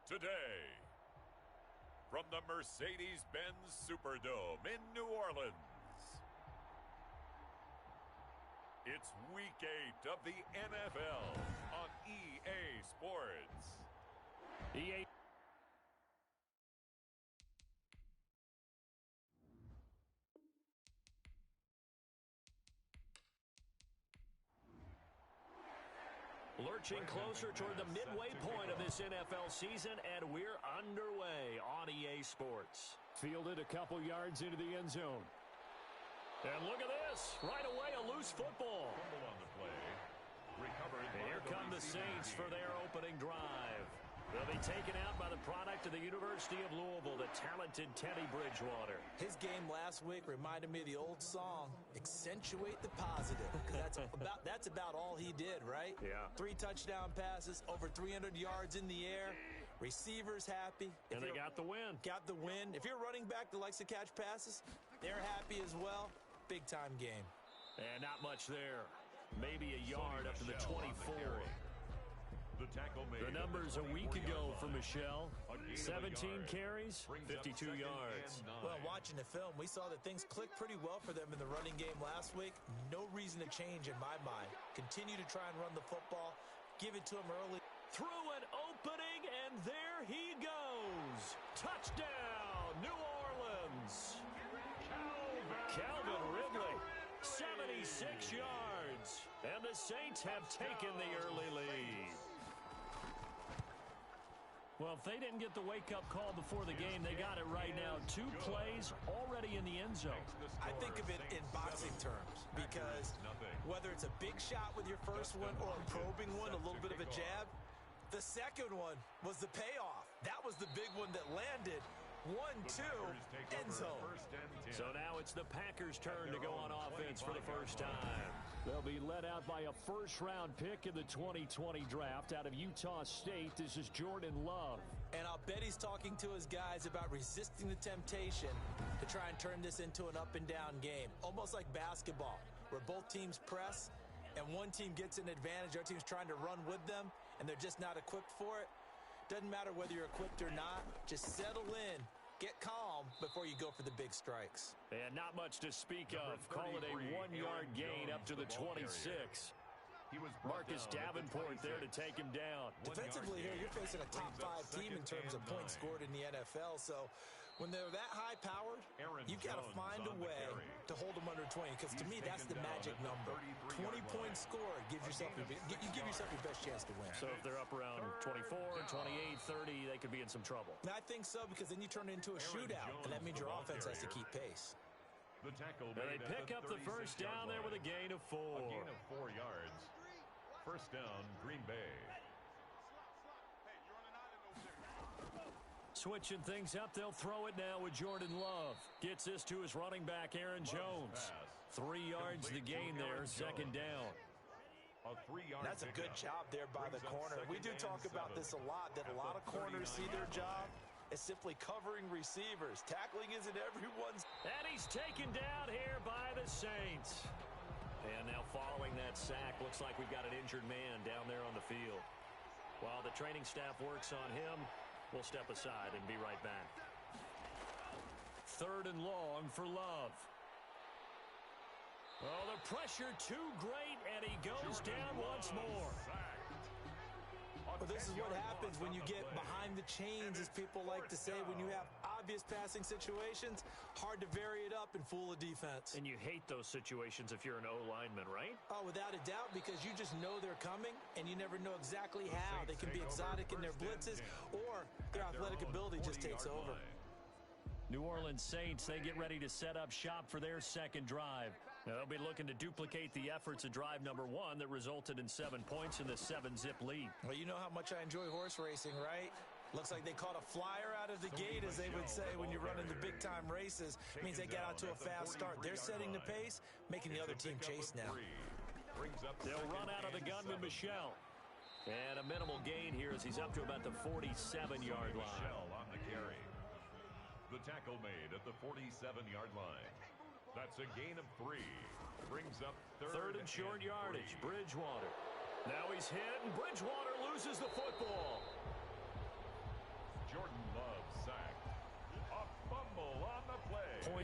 Today, from the Mercedes-Benz Superdome in New Orleans, it's Week 8 of the NFL on EA Sports. EA. Lurching closer toward the midway point of this NFL season, and we're underway on EA Sports. Fielded a couple yards into the end zone. And look at this. Right away, a loose football. Fumble on the play. Recovered. And here come the Saints for their opening drive. They'll be taken out by the product of the University of Louisville, the talented Teddy Bridgewater. His game last week reminded me of the old song, Accentuate the Positive. That's about all he did, right? Yeah. 3 touchdown passes, over 300 yards in the air. Receivers happy. And they got the win. Got the win. If you're a running back that likes to catch passes, they're happy as well. Big-time game. And not much there. Maybe a yard up to the 24. The numbers a week ago for Michelle, 17 carries, 52 yards. Well, watching the film, we saw that things clicked pretty well for them in the running game last week. No reason to change in my mind. Continue to try and run the football. Give it to him early. Through an opening, and there he goes. Touchdown, New Orleans. Calvin Ridley, 76 yards. And the Saints have taken the early lead. Well, if they didn't get the wake-up call before the game, they got it right now. 2 plays already in the end zone. I think of it in boxing terms because whether it's a big shot with your first one or a probing one, a little bit of a jab, the second one was the payoff. That was the big one that landed. 1-2, end zone. So now it's the Packers' turn to go on offense for the first time. They'll be led out by a first-round pick in the 2020 draft out of Utah State. This is Jordan Love. And I'll bet he's talking to his guys about resisting the temptation to try and turn this into an up-and-down game. Almost like basketball, where both teams press, and one team gets an advantage, our team's trying to run with them, and they're just not equipped for it. Doesn't matter whether you're equipped or not. Just settle in. Get calm before you go for the big strikes. And not much to speak of. Call it a 1-yard gain up to the 26. Marcus Davenport there to take him down. Defensively here, you're facing a top 5 team in terms of points scored in the NFL. So when they're that high-powered, you've got to find a way to hold them under 20. Because to me, that's the magic number. 20 points scored gives yourself you give yourself your best chance to win. So if they're up around 24, 28, 30, they could be in some trouble. And I think so, because then you turn it into a shootout, and that means your offense has to keep pace. The tackle and they pick up the first down there with a gain of 4. A gain of 4 yards. First down, Green Bay. Switching things up, they'll throw it now with Jordan Love. Gets this to his running back, Aaron Jones. 3 yards the gain there, second down. That's a good job there by the corner. We do talk about this a lot, that a lot of corners see their job as simply covering receivers. Tackling isn't everyone's. And he's taken down here by the Saints. And now following that sack, looks like we've got an injured man down there on the field. While the training staff works on him, we'll step aside and be right back. 3rd and long for Love. Oh, the pressure too great, and he goes down once more. Well, this is what happens when you get behind the chains, as people like to say. When you have obvious passing situations, hard to vary it up and fool a defense. And you hate those situations if you're an O-lineman, right? Oh, without a doubt, because you just know they're coming, and you never know exactly how. They can be exotic in their blitzes, or their athletic ability just takes over. New Orleans Saints, they get ready to set up shop for their second drive. Now, they'll be looking to duplicate the efforts of drive number 1 that resulted in 7 points in the 7-zip lead. Well, you know how much I enjoy horse racing, right? Looks like they caught a flyer out of the gate, as they would say when you're running the big-time races. It means they get out to a fast start. They're setting the pace, making the other team chase now. They'll run out of the gun with Michelle. And a minimal gain here as he's up to about the 47-yard line. Michelle on the carry. The tackle made at the 47-yard line. That's a gain of 3. Brings up third and short yardage. Bridgewater. Now he's hit, and Bridgewater loses the football.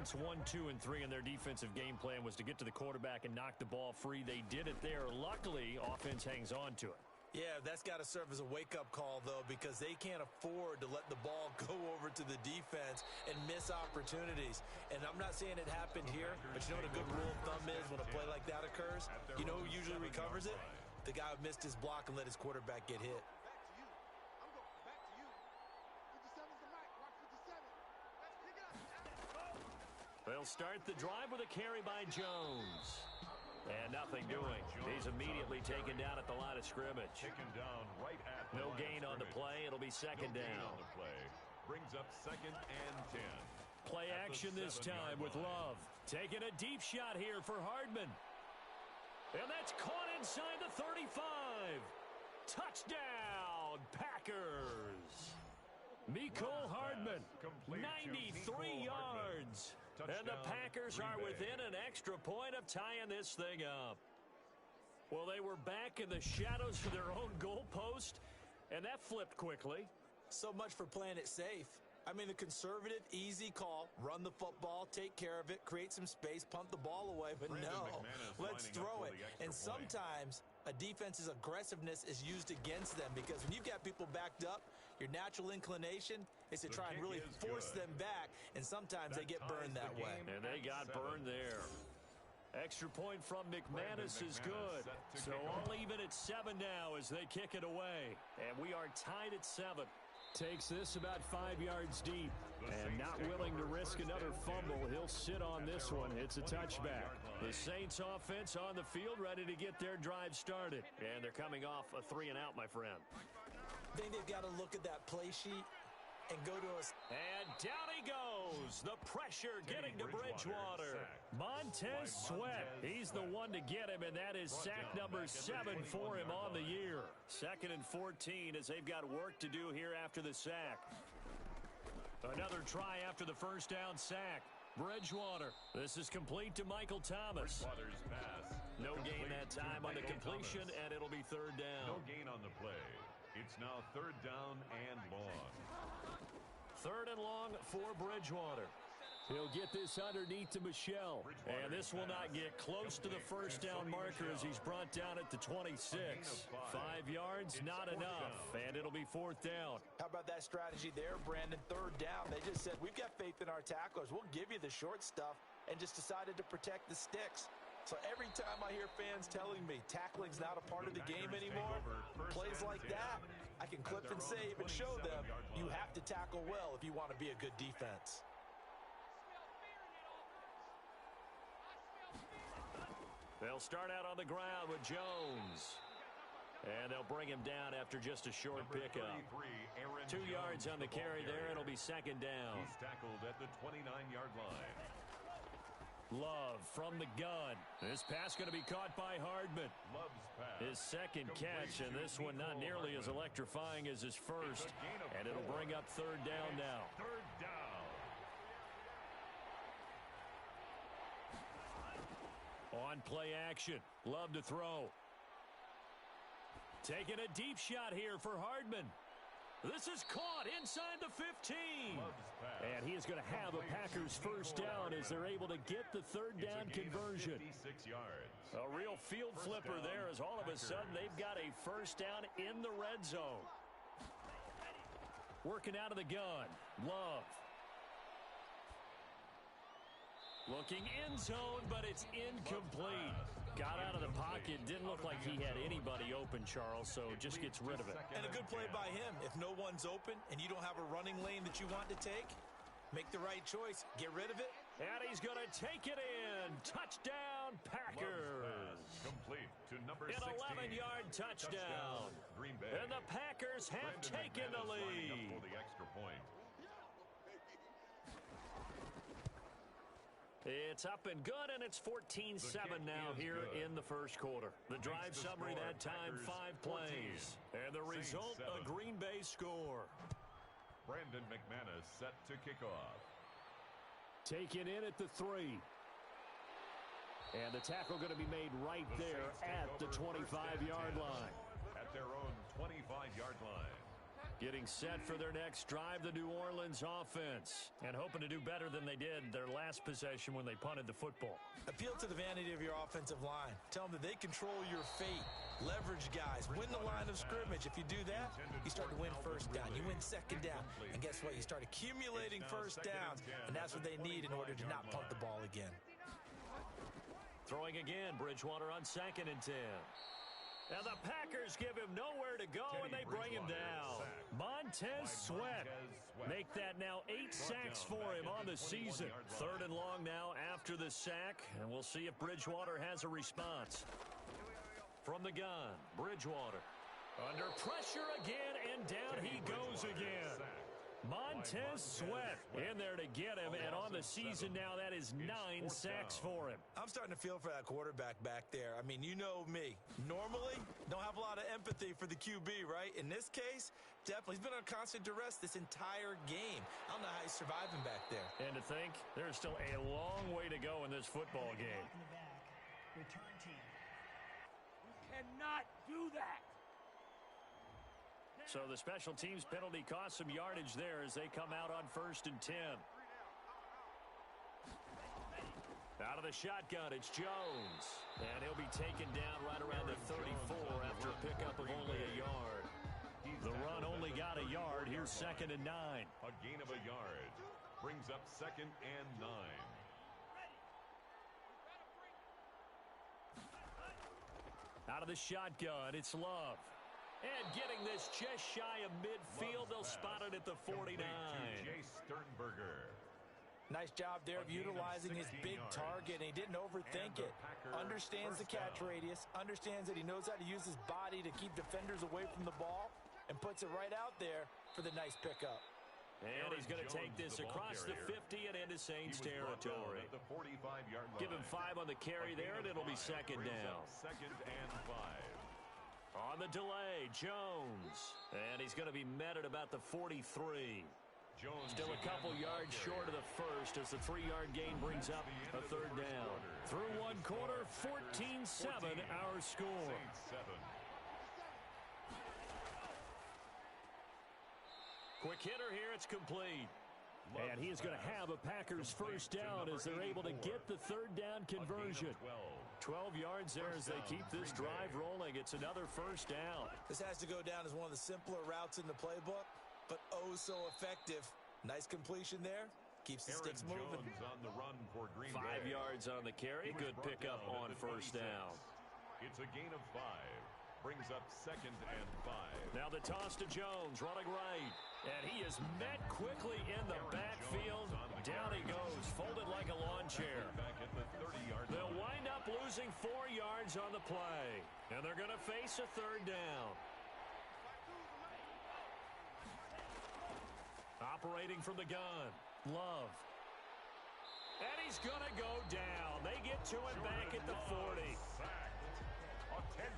Giants 1, 2, and 3 in their defensive game plan was to get to the quarterback and knock the ball free. They did it there. Luckily, offense hangs on to it. Yeah, that's got to serve as a wake-up call, though, because they can't afford to let the ball go over to the defense and miss opportunities. And I'm not saying it happened here, but you know what a good rule of thumb is when a play like that occurs? You know who usually recovers it? The guy who missed his block and let his quarterback get hit. They'll start the drive with a carry by Jones. And nothing doing. He's immediately taken down at the line of scrimmage. Taken down right at the No line gain of on the play. It'll be second No gain down. on the play. Brings up 2nd and 10. Play At the action this 7-yard time with line. Love. Taking a deep shot here for Hardman. And that's caught inside the 35. Touchdown, Packers. Mecole Hardman, Complete to 93 Mecole Hardman. yards. And the Touchdown, Packers Green are Bay. within an extra point of tying this thing up. Well, they were back in the shadows of their own goalpost, and that flipped quickly. So much for playing it safe. I mean, the conservative, easy call, run the football, take care of it, create some space, punt the ball away. But Brandon no, McManus let's lining up throw for it. the extra And point. sometimes a defense's aggressiveness is used against them because when you've got people backed up, your natural inclination is to The try and kick really is force good. them back, and sometimes they get ties burned the that way. game. And they got 7. burned there. Extra point from McManus is McManus good. set to So kick all off. even at 7 now as they kick it away. And we are tied at 7. Takes this about 5 yards deep. And not willing to risk another fumble. He'll sit on this one. It's a touchback. The Saints offense on the field ready to get their drive started. And they're coming off a 3-and-out, my friend. I think they've got to look at that play sheet and go to us. And down he goes. The pressure getting to Bridgewater. Montez Sweat. He's the one to get him, and that is sack number 7 for him on the year. 2nd and 14 as they've got work to do here after the sack. Another try after the first down sack. Bridgewater. This is complete to Michael Thomas. Bridgewater's pass. No gain Complete that to time on the Michael completion, Thomas. and it'll be 3rd down. No gain on the play. It's now 3rd down and long. 3rd and long for Bridgewater. He'll get this underneath to Michelle. And this will not get close to the first down marker as he's brought down at the 26. 5 yards, not enough. And it'll be 4th down. How about that strategy there, Brandon? 3rd down. They just said, we've got faith in our tacklers. We'll give you the short stuff, and just decided to protect the sticks. So every time I hear fans telling me tackling's not a part of the game anymore, plays like that, I can clip and save and show them you have to tackle well if you want to be a good defense. They'll start out on the ground with Jones. And they'll bring him down after just a short pickup. 2 yards on the carry there. It'll be 2nd down. He's tackled at the 29-yard line. Love from the gun. This pass going to be caught by Hardman. Love's pass. His second catch, and this one not nearly as electrifying as his first. And it'll bring up 3rd down now. 3rd down. On play action. Love to throw. Taking a deep shot here for Hardman. This is caught inside the 15. And he is going to have a Packers first down as they're able to get the 3rd down conversion. 56 yards. A real field flipper there as all of a sudden they've got a first down in the red zone. Working out of the gun. Love. Looking in zone, but it's incomplete. Got out of the pocket. Didn't look like he had anybody open, Charles, so just gets rid of it. And a good play by him. If no one's open and you don't have a running lane that you want to take, make the right choice. Get rid of it. And he's going to take it in. Touchdown, Packers. Complete to number An 16. 11-yard touchdown. Green Bay. And the Packers have Brandon taken the McManus lining up lead. for the extra point. It's up and good, and it's 14-7 now here in the first quarter. The drive summary that time, 5 plays. And the result, a Green Bay score. Brandon McManus set to kick off. Taken in at the 3. And the tackle going to be made right there at the 25-yard line. At their own 25-yard line. Getting set for their next drive, the New Orleans offense, and hoping to do better than they did their last possession when they punted the football. Appeal to the vanity of your offensive line. Tell them that they control your fate. Leverage guys. Win the line of scrimmage. If you do that, you start to win first down. You win second down. And guess what? You start accumulating first downs, and that's what they need in order to not punt the ball again. Throwing again, Bridgewater on 2nd and 10. And the Packers give him nowhere to go, and they bring him down. Montez Sweat. Make that now 8 sacks for him on the season. 3rd and long now after the sack, and we'll see if Bridgewater has a response. From the gun, Bridgewater. Under pressure again, and down he goes again. Montez Sweat in there to get him, and on the season now, that is 9 sacks for him. I'm starting to feel for that quarterback back there. I mean, you know me. Normally, don't have a lot of empathy for the QB, right? In this case, definitely. He's been on constant duress this entire game. I don't know how he's surviving back there. And to think, there's still a long way to go in this football game. Return team. You cannot do that. So the special teams penalty cost some yardage there as they come out on 1st and 10. Out of the shotgun, it's Jones. And he'll be taken down right around the 34 after a pickup of only a yard. The run only got a yard. Here's 2nd and 9. A gain of a yard. Brings up 2nd and 9. Out of the shotgun, it's Love. And getting this just shy of midfield, they'll spot it at the 49. Sternberger. Nice job there of utilizing his big target, and he didn't overthink it. Understands the catch radius, understands that he knows how to use his body to keep defenders away from the ball, and puts it right out there for the nice pickup. And he's going to take this across the 50 and into Saints territory. Give him 5 on the carry there, and it'll be 2nd down. 2nd and 5. On the delay, Jones. And he's going to be met at about the 43. Jones still a couple yards short of the first as the 3-yard gain brings up a 3rd down. Through 1 quarter, 14-7 our score. Quick hitter here, it's complete. And he is going to have a Packers first down as they're able to get the 3rd down conversion. 12 yards there as they keep this drive rolling. It's another first down. This has to go down as one of the simpler routes in the playbook, but oh so effective. Nice completion there. Keeps the sticks moving. On the run for Green 5 Bay. yards on the carry. Good pickup on first down. It's a gain of 5. Brings up 2nd and 5. Now the toss to Jones, running right. And he is met quickly in the backfield. Down he goes, folded like a lawn chair. Back at the 30-yard line. They'll wind up losing 4 yards on the play. And they're going to face a 3rd down. Operating from the gun, Love. And he's going to go down. They get to him back at the 40.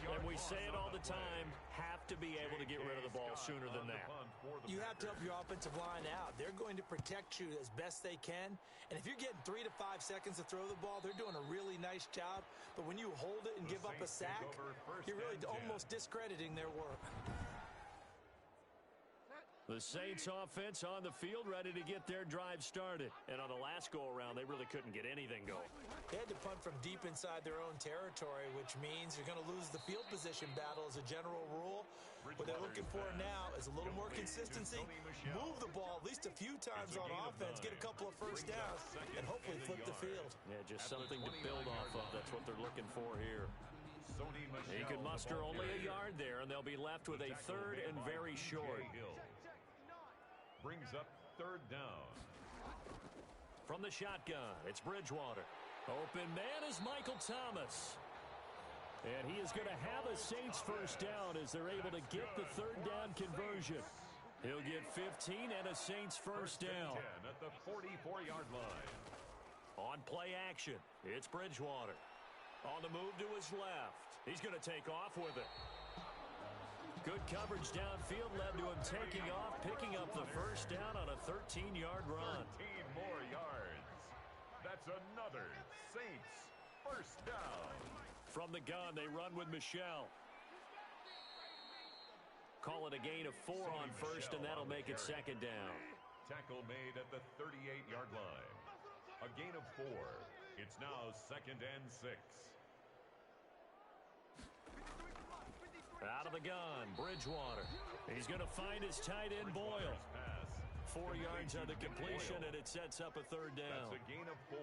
And we say it all the time, have to be able to get rid of the ball sooner than that. You have to help your offensive line out. They're going to protect you as best they can. And if you're getting 3 to 5 seconds to throw the ball, they're doing a really nice job. But when you hold it and give up a sack, you're really almost discrediting their work. The Saints offense on the field ready to get their drive started. And on the last go-around, they really couldn't get anything going. They had to punt from deep inside their own territory, which means you're going to lose the field position battle as a general rule. What they're looking for now is a little more consistency, move the ball at least a few times on offense, get a couple of first downs, and hopefully flip the field. Yeah, just something to build off of. That's what they're looking for here. He could muster only a yard there, and they'll be left with a 3rd and very short. Brings up 3rd down. From the shotgun, it's Bridgewater. Open man is Michael Thomas. And he is going to have a Saints first down as they're able to get the 3rd down conversion. He'll get 15 and a Saints first down. At the 44-yard line. On play action, it's Bridgewater. On the move to his left. He's going to take off with it. Good coverage downfield led to him taking off, picking up the first down on a 13-yard run. 13 more yards. That's another Saints first down. From the gun, they run with Michelle. call it a gain of 4 on first, and that'll make it second down. Tackle made at the 38-yard line. A gain of 4. It's now second and 6. Out of the gun, Bridgewater. He's going to find his tight end, Boyle. 4 yards on the completion, and it sets up a third down. That's a gain of 4.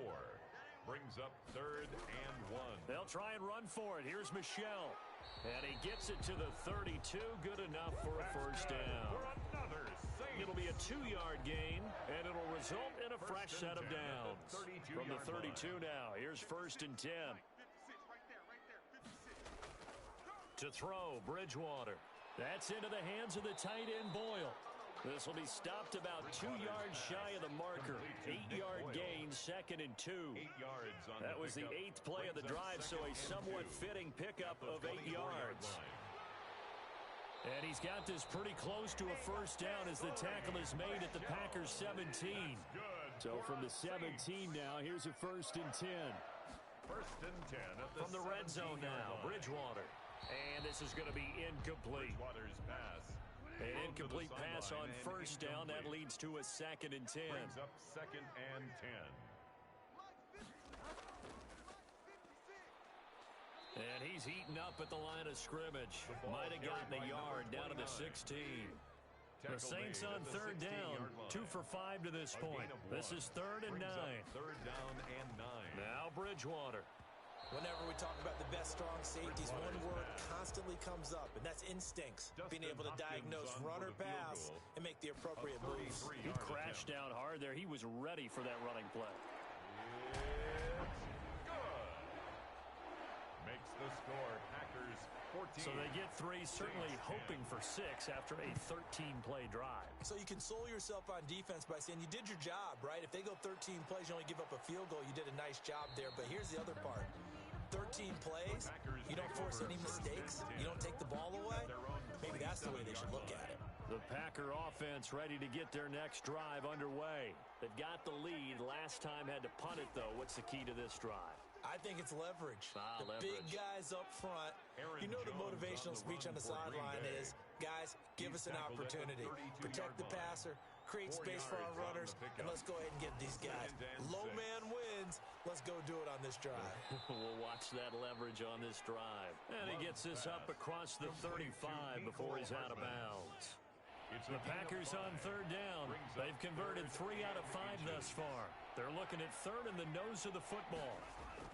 Brings up third and 1. They'll try and run for it. Here's Michelle. And he gets it to the 32. Good enough for a first down. It'll be a 2-yard gain, and it'll result in a fresh set of downs. From the 32 now, here's first and 10. To throw, Bridgewater. That's into the hands of the tight end, Boyle. This will be stopped about 2 yards shy of the marker. 8-yard gain, second and 2. 8 yards on that was the 8th play of the drive, so a somewhat fitting pickup of 8 yards. And he's got this pretty close to a first down as the tackle is made at the Packers 17. So from the 17 now, here's a first and 10. First and 10 at the from the red zone now, Bridgewater. And this is going to be incomplete. Bridgewater's pass. An incomplete pass on first down. That leads to a second and 10. Brings up second and 10. And he's heating up at the line of scrimmage. Might have gotten a yard down to the 16. The Saints on third down. 2 for 5 to this point. This is third and 9. Third down and 9. Now Bridgewater. Whenever we talk about the best strong safeties, one word constantly comes up, and that's instincts. Being able to diagnose run or pass and make the appropriate moves. He crashed down hard there. He was ready for that running play. It's good. Makes the score. Packers 14. So they get 3, certainly hoping for 6 after a 13-play drive. So you console yourself on defense by saying you did your job, right? If they go 13 plays, you only give up a field goal, you did a nice job there. But here's the other part. 13 plays, you don't force any mistakes, you don't take the ball away. Maybe that's the way they should look at it. The Packer offense ready to get their next drive underway. They've got the lead. Last time had to punt it, though. What's the key to this drive? I think it's leverage. Leverage. Big guys up front. You know the motivational speech on the sideline is, guys, give us an opportunity. Protect the passer, create space for our runners, and let's go ahead and get these guys. Low man wins. Let's go do it on this drive. We'll watch that leverage on this drive. And he gets this up across the 35 before he's out of bounds. The Packers on third down. They've converted 3 out of 5 thus far. They're looking at third in the nose of the football.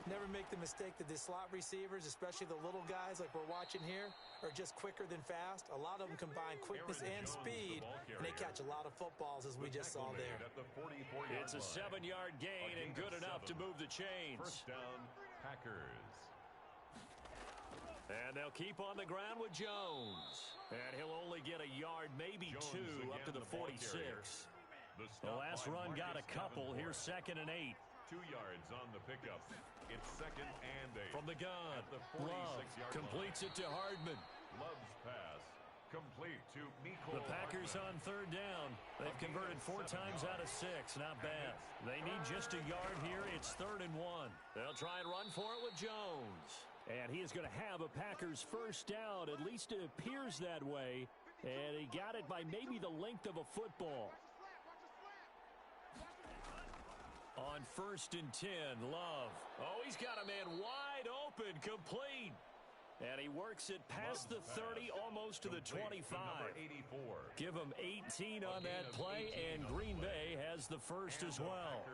Never make the mistake that the slot receivers, especially the little guys like we're watching here, are just quicker than fast. A lot of them combine quickness and speed, and they catch a lot of footballs, as we just saw there. It's a 7-yard gain and good enough to move the chains. First down, Packers. And they'll keep on the ground with Jones. And he'll only get a yard, maybe 2, up to the 46. The last run got a couple. Here's second and 8. 2 yards on the pickup. It's second and 8. From the gun, Love completes it to Hardman. Love's pass complete to Miko. The Packers on third down. They've converted 4 times out of 6. Not bad. They need just a yard here. It's third and 1. They'll try and run for it with Jones. And he is going to have a Packers first down. At least it appears that way. And he got it by maybe the length of a football. On first and 10, Love. Oh, he's got a man wide open, complete. And he works it past the 30, almost to the 25. Give him 18 on that play, and Green Bay has the first as well.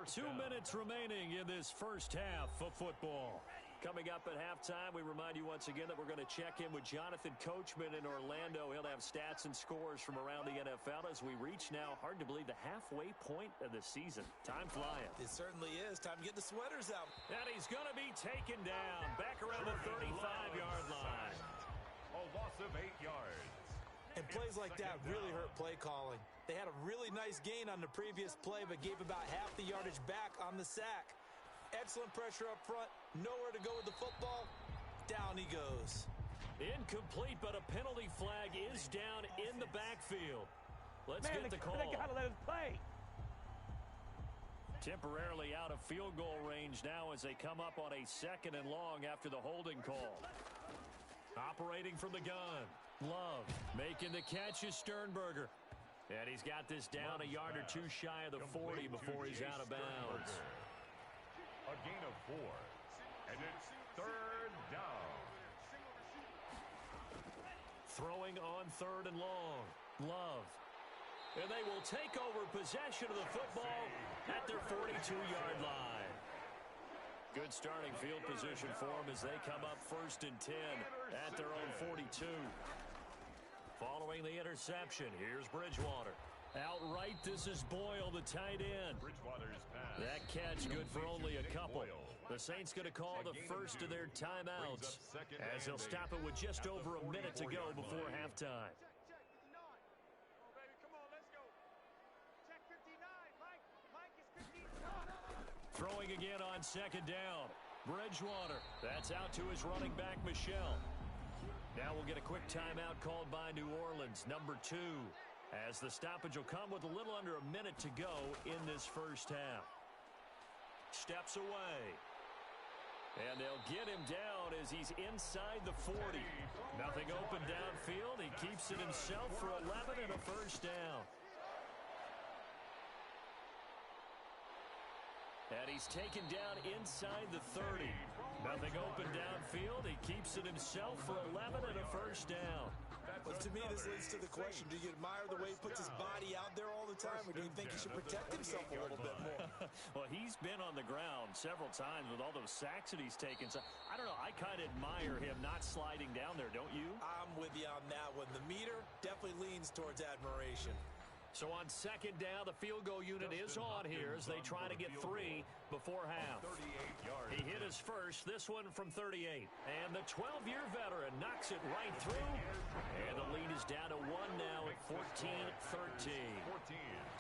2 minutes remaining in this first half of football. Coming up at halftime, we remind you once again that we're going to check in with Jonathan Coachman in Orlando. He'll have stats and scores from around the NFL as we reach now, hard to believe, the halfway point of the season. Time flying. It certainly is. Time to get the sweaters out. And he's going to be taken down back around the 35-yard line. A loss of 8 yards. And plays like that really hurt play calling. They had a really nice gain on the previous play, but gave about half the yardage back on the sack. Excellent pressure up front. Nowhere to go with the football. Down he goes. Incomplete, but a penalty flag is down in the backfield. Let's get the call. They got to let us play. Temporarily out of field goal range now as they come up on a second and long after the holding call. Operating from the gun. Love making the catch is Sternberger. And he's got this down a yard or two shy of the 40 before he's out of bounds. A gain of 4. And it's third down. Throwing on third and long. Love. And they will take over possession of the football at their 42-yard line. Good starting field position for them as they come up 1st and 10 at their own 42. Following the interception, here's Bridgewater. Outright, this is Boyle, the tight end. Bridgewater's pass. That catch good for only a couple. The Saints going to call the first of their timeouts as they'll stop it with just over a minute to go before halftime. Throwing again on 2nd down. Bridgewater. That's out to his running back, Michel. Now we'll get a quick timeout called by New Orleans, number 2, as the stoppage will come with a little under a minute to go in this first half. Steps away. And they'll get him down as he's inside the 40. Nothing open downfield. He keeps it himself for 11 and a first down. And he's taken down inside the 30. Nothing open downfield. He keeps it himself for 11 and a first down. Well, to me, this leads to the question, do you admire the way he puts his body out there all the time, or do you think he should protect himself a little bit more? Well, he's been on the ground several times with all those sacks that he's taken. So, I don't know, I kind of admire him not sliding down there, don't you? I'm with you on that one. The meter definitely leans towards admiration. So on 2nd down, the field goal unit is on here as they try to get 3 before half. He hit his first, this one from 38. And the 12-year veteran knocks it right through. And the lead is down to 1 now at 14-13.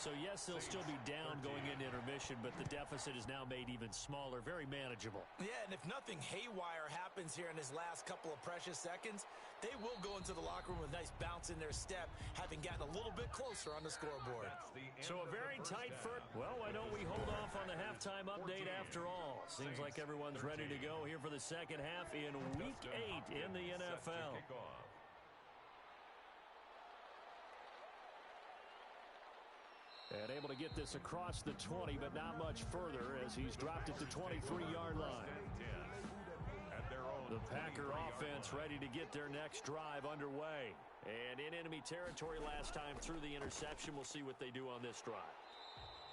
So yes, they'll still be down going into intermission, but the deficit is now made even smaller, very manageable. Yeah, and if nothing haywire happens here in his last couple of precious seconds, they will go into the locker room with a nice bounce in their step, having gotten a little bit closer on the scoreboard. So a very tight first. Well, why don't we hold off on the halftime update after all? Seems like everyone's ready to go here for the second half in Week 8 in the NFL. And able to get this across the 20, but not much further as he's dropped at the 23-yard line. The Packer offense ready to get their next drive underway. And in enemy territory last time through the interception. We'll see what they do on this drive.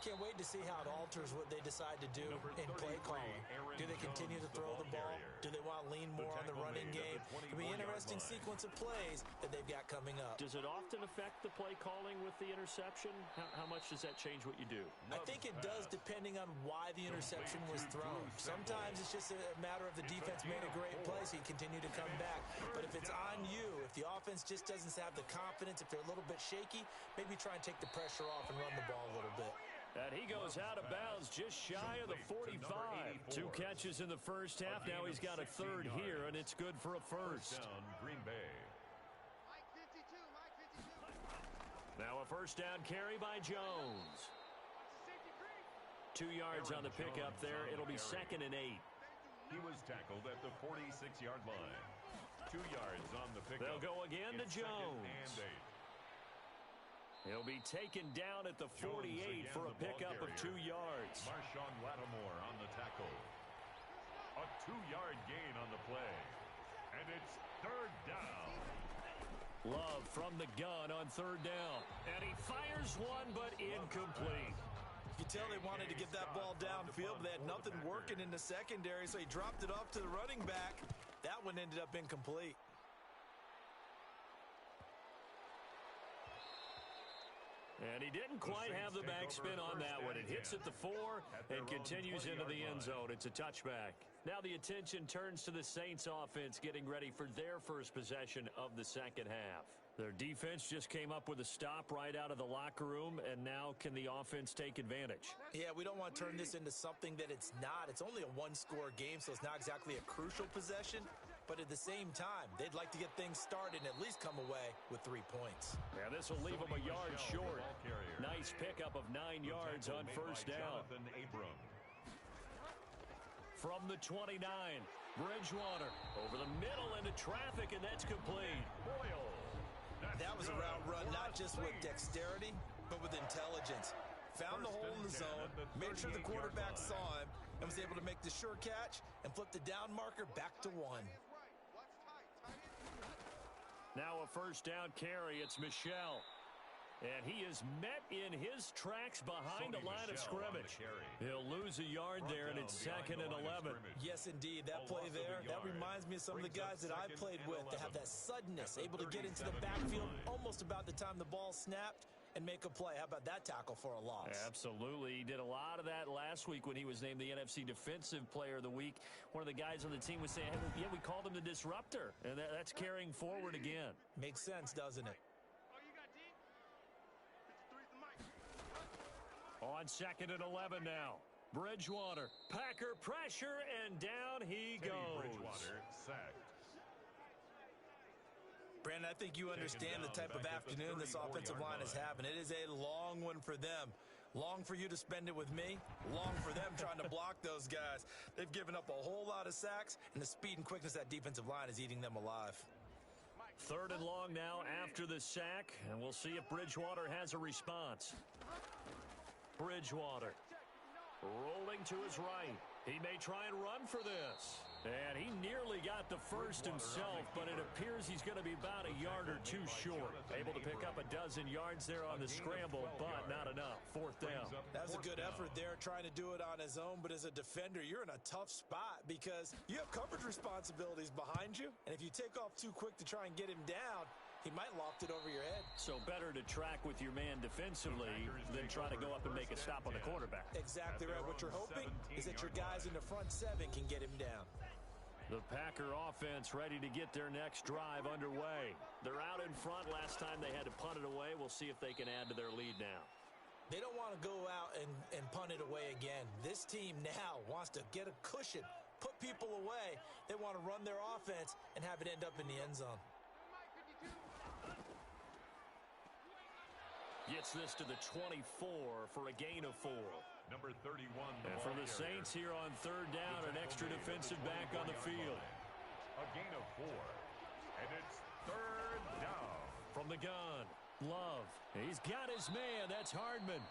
Can't wait to see how it alters what they decide to do in play calling. Do they continue to throw the ball? Do they want to lean more on the running game? It'll be an interesting sequence of plays that they've got coming up. Does it often affect the play calling with the interception? How much does that change what you do? I think it does, depending on why the interception was thrown. Sometimes it's just a matter of the defense made a great play, so you continue to come back. But if it's on you, if the offense just doesn't have the confidence, if they're a little bit shaky, maybe try and take the pressure off and run the ball a little bit. And he goes out of bounds just shy of the 45. 2 catches in the first half. Now he's got a third here, and it's good for a first. Green Bay. Now a first down carry by Jones. 2 yards on the pickup there. It'll be 2nd and 8. He was tackled at the 46-yard line. 2 yards on the pickup. They'll go again to Jones. He'll be taken down at the 48 for a pickup of 2 yards. Marshawn Lattimore on the tackle. A 2-yard gain on the play. And it's third down. Love from the gun on third down. And he fires one, but incomplete. You tell they wanted to get that ball downfield, but they had nothing working in the secondary, so he dropped it off to the running back. That one ended up incomplete. And he didn't quite have the backspin on that one. It hits at the 4 and continues into the end zone. It's a touchback. Now the attention turns to the Saints offense getting ready for their first possession of the second half. Their defense just came up with a stop right out of the locker room, and now can the offense take advantage? Yeah, we don't want to turn this into something that it's not. It's only a one-score game, so it's not exactly a crucial possession. But at the same time, they'd like to get things started and at least come away with 3 points. Yeah, this will leave them a yard short. Nice pickup of 9 yards on first down. From the 29, Bridgewater over the middle into traffic, and that's complete. Boyle. That was a route run not just with dexterity, but with intelligence. Found the hole in the zone, made sure the quarterback saw him, and was able to make the sure catch and flip the down marker back to 1. Now a first down carry. It's Michel. And he is met in his tracks behind the line of scrimmage. He'll lose a yard there, and it's 2nd and 11. Yes, indeed. That play there, that reminds me of some of the guys that I played with that have that suddenness, able to get into the backfield almost about the time the ball snapped and make a play. How about that tackle for a loss? Absolutely. He did a lot of that last week when he was named the NFC Defensive Player of the Week. One of the guys on the team was saying, hey, yeah, we called him the disruptor, and that's carrying forward again. Makes sense, doesn't it? On 2nd and 11 now. Bridgewater. Packer pressure, and down he goes. Bridgewater sacked. Brandon, I think you understand the type of afternoon this offensive line is having. It is a long one for them. Long for you to spend it with me. Long for them trying to block those guys. They've given up a whole lot of sacks, and the speed and quickness of that defensive line is eating them alive. 3rd and long now after the sack, and we'll see if Bridgewater has a response. Bridgewater rolling to his right. He may try and run for this. And he nearly got the first himself, but it appears he's going to be about a yard or two short. Able to pick up a dozen yards there on the scramble, but not enough. 4th down. That was a good effort there, trying to do it on his own, but as a defender, you're in a tough spot because you have coverage responsibilities behind you, and if you take off too quick to try and get him down, he might loft it over your head. So better to track with your man defensively than try to go up and make a stop on the quarterback. Exactly right. What you're hoping is that your guys in the front 7 can get him down. The Packer offense ready to get their next drive underway. They're out in front. Last time they had to punt it away. We'll see if they can add to their lead now. They don't want to go out and punt it away again. This team now wants to get a cushion, put people away. They want to run their offense and have it end up in the end zone. Gets this to the 24 for a gain of 4. Number 31. And for the Saints here on 3rd down, an extra defensive back on the field. A gain of 4. And it's 3rd down. From the gun, Love. He's got his man. That's Hardman.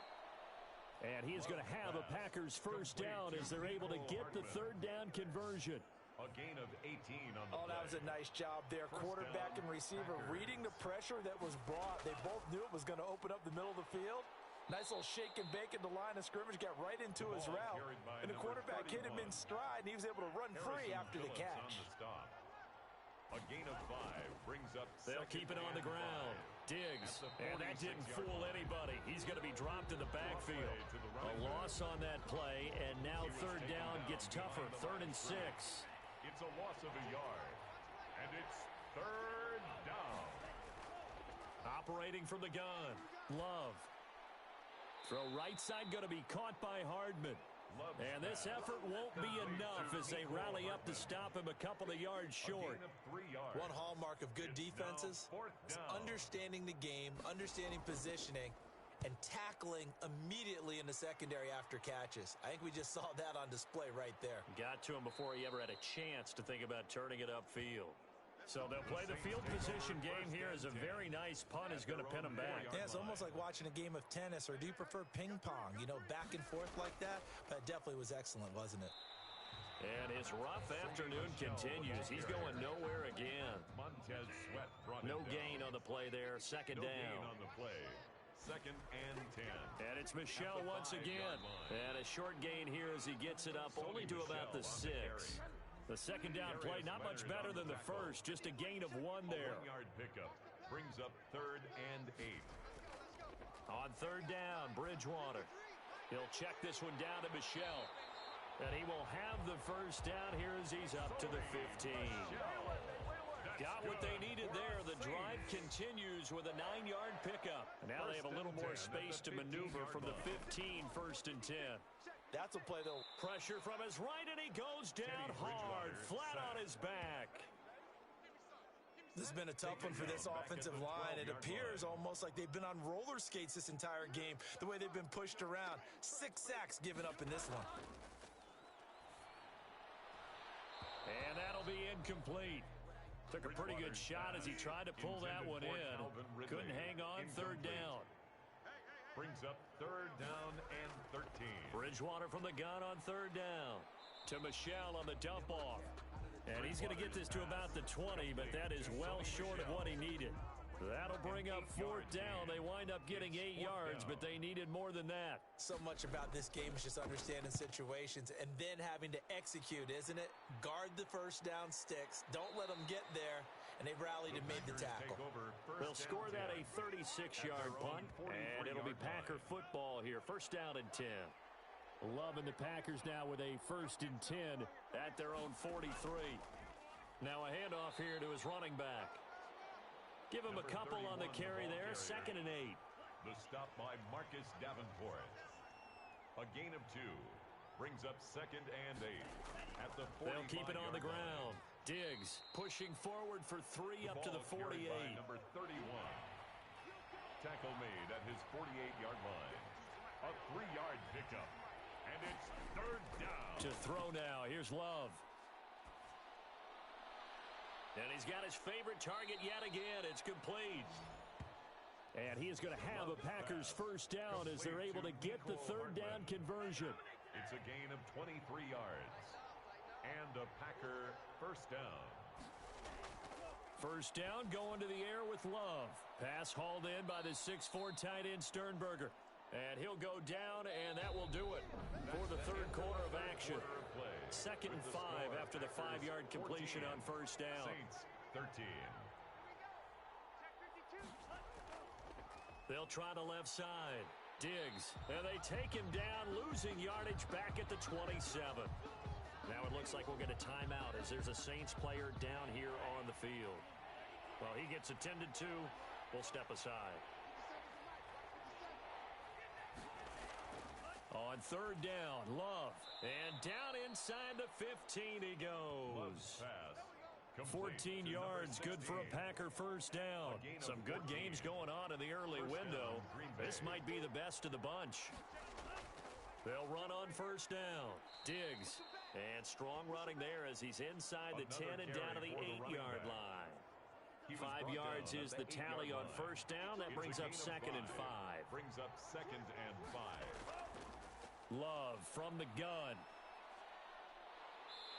And he is going to have a Packers first down as they're able to get the 3rd down conversion. A gain of 18 on the play. That was a nice job there. Quarterback and receiver reading the pressure that was brought. They both knew it was going to open up the middle of the field. Nice little shake and bake in the line of scrimmage, got right into his route. And the quarterback hit him in stride, and he was able to run free after the catch. A gain of 5 brings up. They'll keep it on the ground. Diggs, and that didn't fool anybody. He's going to be dropped in the backfield. A loss on that play, and now 3rd down gets tougher. 3rd and 6. It's a loss of a yard, and it's 3rd down. Operating from the gun, Love. Throw right side going to be caught by Hardman. And this effort won't be enough as they rally up to stop him a couple of yards short. One hallmark of good defenses is understanding the game, understanding positioning, and tackling immediately in the secondary after catches. I think we just saw that on display right there. Got to him before he ever had a chance to think about turning it upfield. So they'll play the field position game here as a very nice punt is going to pin them back. Yeah, it's almost like watching a game of tennis, or do you prefer ping pong? You know, back and forth like that? But it definitely was excellent, wasn't it? And his rough afternoon continues. He's going nowhere again. No gain on the play there. 2nd down. On the play. 2nd and 10. And it's Michel once again. And a short gain here as he gets it up only to about the 6. The 2nd down play, not much better than the first. Just a gain of 1 there. 1-yard pickup brings up 3rd and 8. On 3rd down, Bridgewater. He'll check this one down to Michel. And he will have the first down here as he's up to the 15. Got what they needed there. The drive continues with a 9-yard pickup. And now they have a little more space to maneuver from the 15, 1st and 10. That's a play, though. Pressure from his right, and he goes down hard, flat on his back. This has been a tough one for this offensive line. It appears almost like they've been on roller skates this entire game, the way they've been pushed around. 6 sacks given up in this one. And that'll be incomplete. Took a pretty good shot as he tried to pull that one in. Couldn't hang on third down. Brings up third down and 13. Bridgewater from the gun on third down. To Michel on the dump off. And he's going to get this to about the 20, but that is well short of what he needed. That'll bring up fourth down. They wind up getting 8 yards, but they needed more than that. So much about this game is just understanding situations and then having to execute, isn't it? Guard the first down sticks. Don't let them get there. And they rallied and made the tackle. They'll score that a 36-yard punt, and it'll be Packer football here. First down and 10. Loving the Packers now with a 1st and 10 at their own 43. Now a handoff here to his running back. Give him a couple on the carry there. 2nd and 8. The stop by Marcus Davenport. A gain of 2. Brings up 2nd and 8. At the 45. They'll keep it on the ground. Diggs pushing forward for 3 up to the 48. Number 31. Tackle made at his 48-yard line. A 3-yard pickup. And it's third down. To throw now. Here's Love. And he's got his favorite target yet again. It's complete. And he is going to have a Packers first down as they're able to get the third down conversion. It's a gain of 23 yards. And a Packer first down. First down going to the air with Love. Pass hauled in by the 6'4" tight end Sternberger. And he'll go down, and that will do it for the third quarter of action. 2nd and 5 after the 5-yard completion on first down. Saints 13. They'll try the left side. Diggs, and they take him down, losing yardage back at the 27. Now it looks like we'll get a timeout as there's a Saints player down here on the field. Well, he gets attended to. We'll step aside. On third down, Love. And down inside the 15 he goes. 14 yards, good for a Packer first down. Some good games going on in the early window. This might be the best of the bunch. They'll run on first down. Diggs. And strong running there as he's inside the 10 and down to the 8-yard line. 5 yards is the tally on first down. That brings up 2nd and 5. Brings up 2nd and 5. Love from the gun.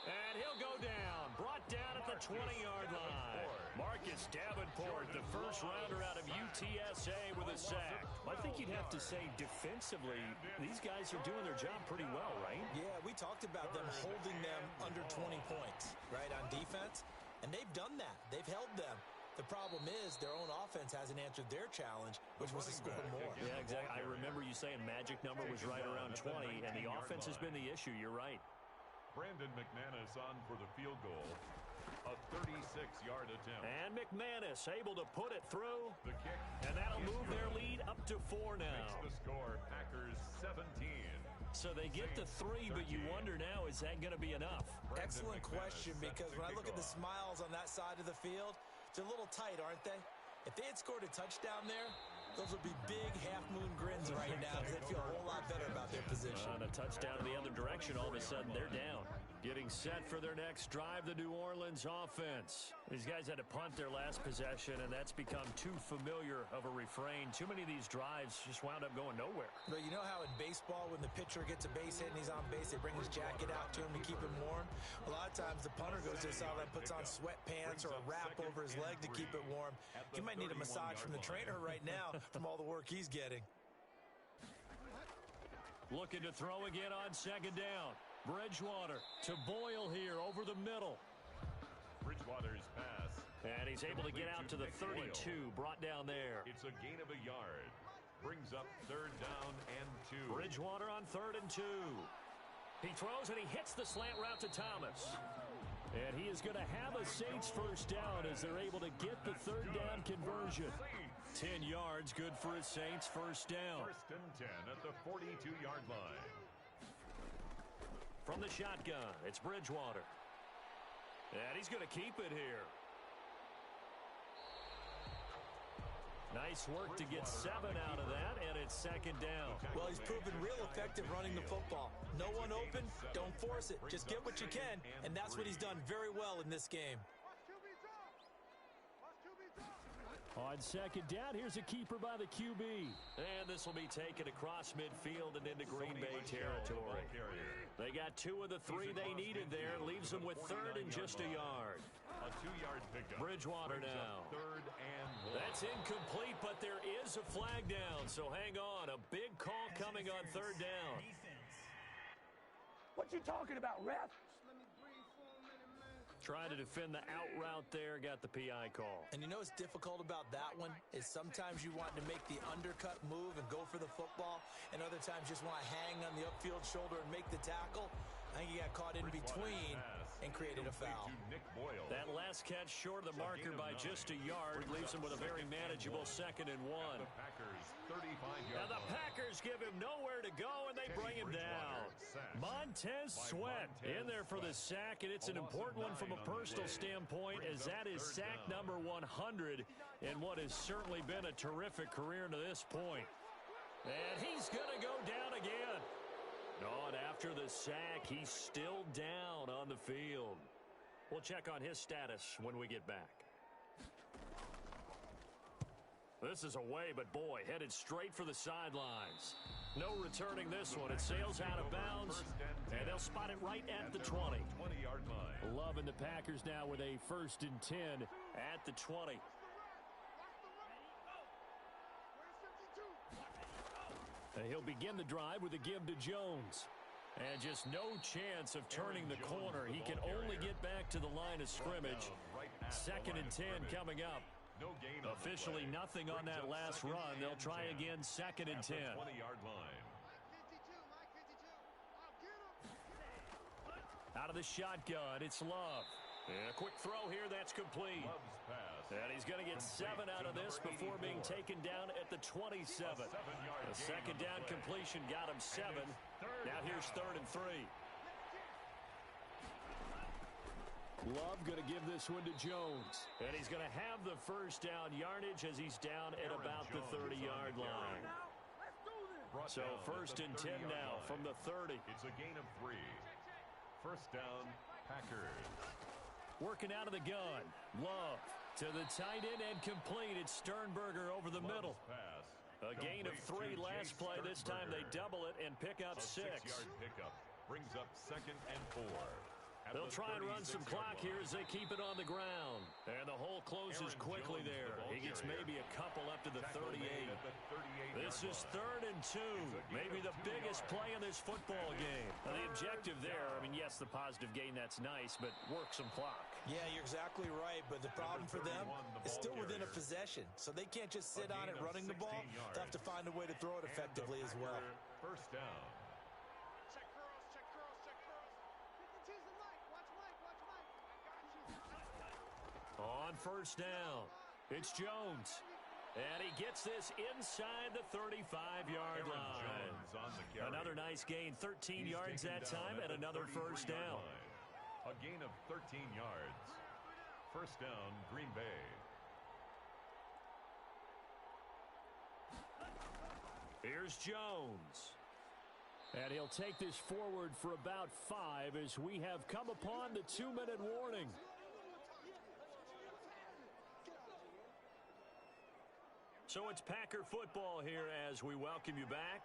And he'll go down. Brought down at the 20-yard line. Marcus Davenport, the first rounder out of UTSA with a sack. I think you'd have to say defensively, these guys are doing their job pretty well, right? Yeah, we talked about them holding them under 20 points, right, on defense. And they've done that. They've held them. The problem is their own offense hasn't answered their challenge, which was to score more. Yeah, exactly. I remember you saying magic number was right around 20, and the offense has been the issue. You're right. Brandon McManus on for the field goal. A 36-yard attempt. And McManus able to put it through. The kick. And that'll move their lead up to 4 now. Makes the score Packers 17. So they get to 3, but you wonder now, is that going to be enough? Excellent question, because when I look at the smiles on that side of the field, they're a little tight, aren't they? If they had scored a touchdown there, those would be big half-moon grins right now because they'd feel a whole lot better about their position. On a touchdown in the other direction, all of a sudden they're down. Getting set for their next drive, the New Orleans offense. These guys had to punt their last possession, and that's become too familiar of a refrain. Too many of these drives just wound up going nowhere. But you know how in baseball, when the pitcher gets a base hit and he's on base, they bring his jacket out to him to keep him warm? A lot of times the punter goes to the sideline, puts on sweatpants or a wrap over his leg to keep it warm. He might need a massage from the trainer right now from all the work he's getting. Looking to throw again on second down. Bridgewater to Boyle here over the middle. Bridgewater's pass. And he's able to get out to the 32, brought down there. It's a gain of a yard. Brings up third down and 2. Bridgewater on 3rd and 2. He throws and he hits the slant route to Thomas. And he is going to have a Saints first down as they're able to get the third down conversion. 10 yards, good for a Saints first down. 1st and 10 at the 42-yard line. From the shotgun, it's Bridgewater. And he's going to keep it here. Nice work to get 7 out of that, and it's second down. Well, he's proven real effective running the football. No one open, don't force it. Just get what you can, and that's what he's done very well in this game. On second down, here's a keeper by the QB. And this will be taken across midfield and into Green Bay territory. They got 2 of the 3 they needed there. Leaves them with third and just a yard. A 2-yard pickup. Bridgewater now. Third and 1. That's incomplete, but there is a flag down, so hang on. A big call coming on third down. What you talking about, ref? Trying to defend the out route there, got the PI call. And you know what's difficult about that one is sometimes you want to make the undercut move and go for the football, and other times just want to hang on the upfield shoulder and make the tackle. I think he got caught in between and created a foul. That last catch short of the marker by just a yard leaves him with a very manageable 2nd and 1. And the Packers give him nowhere to go, and they bring him down. Montez Sweat in there for the sack, and it's an important one from a personal standpoint, as that is sack number 100 in what has certainly been a terrific career to this point. And he's going to go down again. Oh, and after the sack, he's still down on the field. We'll check on his status when we get back. This is away, but boy, headed straight for the sidelines. No returning this one. It sails out of bounds, and they'll spot it right at the 20. 20-yard line. Loving the Packers now with a 1st and 10 at the 20. And he'll begin the drive with a give to Jones. And just no chance of turning the corner. He can only get back to the line of scrimmage. 2nd and 10 coming up. Officially nothing on that last run. They'll try again 2nd and 10. 20-yard line. Out of the shotgun, it's Love. And a quick throw here, that's complete. And he's going to get 7 out of this before being taken down at the 27. A 2nd down completion got him 7. Now here's 3rd and 3. Love going to give this one to Jones. And he's going to have the 1st down yardage as he's down at about the 30-yard line. So 1st and 10 now from the 30. It's a gain of 3. 1st down, Packers. Working out of the gun. Love to the tight end and complete. It's Sternberger over the middle. A gain of 3 last play. This time they double it and pick up 6. 6-yard pickup brings up 2nd and 4. They'll try and run some clock here as they keep it on the ground. And the hole closes quickly there. He gets maybe a couple up to the 38. This is 3rd and 2. Maybe the biggest play in this football game. Now, the objective there, I mean, yes, the positive gain, that's nice, but work some clock. Yeah, you're exactly right, but the problem for them is still within a possession. So they can't just sit on it running the ball. They'll have to find a way to throw it effectively as well. 1st down. On 1st down, it's Jones. And he gets this inside the 35-yard line. Another nice gain, 13 yards that time, and another 1st down. A gain of 13 yards. 1st down, Green Bay. Here's Jones. And he'll take this forward for about 5 as we have come upon the 2-minute warning. So it's Packer football here as we welcome you back.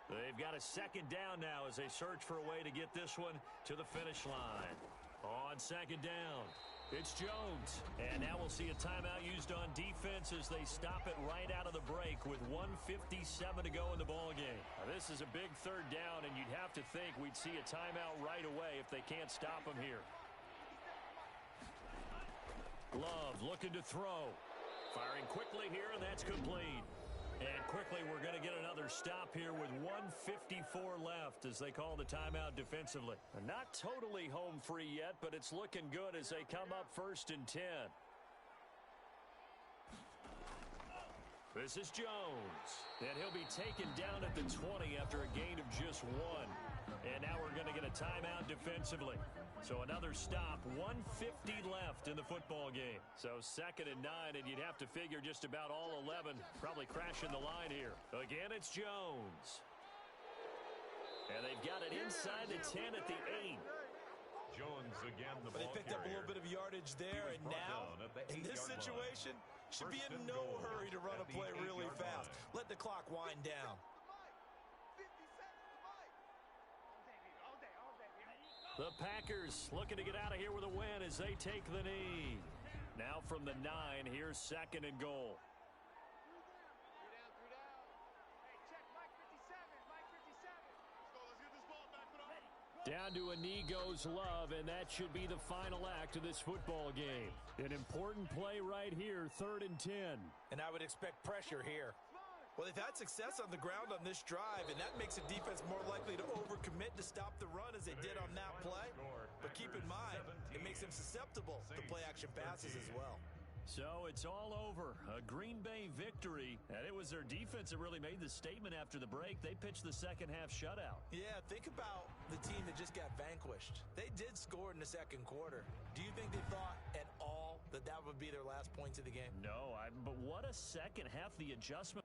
They've got a 2nd down now as they search for a way to get this one to the finish line. On 2nd down, it's Jones. And now we'll see a timeout used on defense as they stop it right out of the break with 1:57 to go in the ballgame. Now, this is a big 3rd down, and you'd have to think we'd see a timeout right away if they can't stop them here. Love looking to throw. Firing quickly here, and that's complete. And quickly, we're going to get another stop here with 1:54 left as they call the timeout defensively. Not totally home free yet, but it's looking good as they come up 1st and 10. This is Jones. And he'll be taken down at the 20 after a gain of just 1. And now we're going to get a timeout defensively. So another stop, 1:50 left in the football game. So 2nd and 9, and you'd have to figure just about all 11 probably crashing the line here. Again, it's Jones. And they've got it inside the 10 at the 8. Jones again, the ball They picked up a little bit of yardage there, and now, in this situation, should be First in and no goal hurry to run at a play the really 8-yard fast. line. Let the clock wind down. The Packers looking to get out of here with a win as they take the knee. Now from the 9, here's second and goal. Down to a knee goes Love, and that should be the final act of this football game. An important play right here, 3rd and 10. And I would expect pressure here. Well, they've had success on the ground on this drive, and that makes a defense more likely to overcommit to stop the run as they did on that play. But keep in mind, it makes them susceptible to play-action passes as well. So it's all over. A Green Bay victory. And it was their defense that really made the statement after the break. They pitched the second-half shutout. Yeah, think about the team that just got vanquished. They did score in the second quarter. Do you think they thought at all that that would be their last points of the game? No, but what a second half. The adjustment